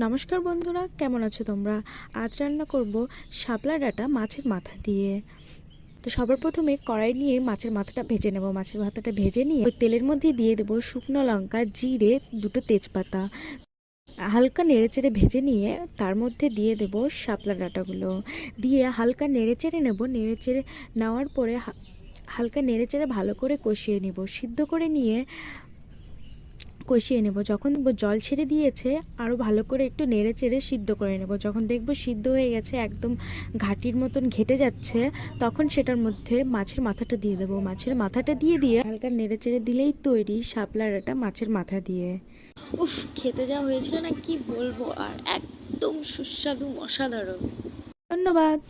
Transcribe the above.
নমস্কার বন্ধুরা, কেমন আছো তোমরা? আজ রান্না করব শাপলা ডাঁটা মাছের মাথা দিয়ে। তো সবার প্রথমে কড়াই নিয়ে মাছের মাথাটা ভেজে নেব। মাছের মাথাটা ভেজে নিয়ে ওই তেলের মধ্যে দিয়ে দেবো শুকনো লঙ্কা, জিরে, দুটো তেজপাতা। হালকা নেড়েচেড়ে ভেজে নিয়ে তার মধ্যে দিয়ে দেব শাপলা ডাঁটাগুলো, দিয়ে হালকা নেড়েচেড়ে নেব। নেড়েচেড়ে নেওয়ার পরে হালকা নেড়েচেড়ে ভালো করে কষিয়ে নেব, সিদ্ধ করে নিয়ে কষিয়ে নেব। যখন দেখব জল ছেড়ে দিয়েছে, আরও ভালো করে একটু নেড়ে চেড়ে সিদ্ধ করে নেব। যখন দেখব সিদ্ধ হয়ে গেছে, একদম ঘাটির মতন ঘেটে যাচ্ছে, তখন সেটার মধ্যে মাছের মাথাটা দিয়ে দেবো। মাছের মাথাটা দিয়ে হালকা নেড়ে চেড়ে দিলেই তৈরি শাপলা ডাঁটা মাছের মাথা দিয়ে। উফ, খেতে যা হয়েছিল না, কি বলবো, আর একদম সুস্বাদু, অসাধারণ। ধন্যবাদ।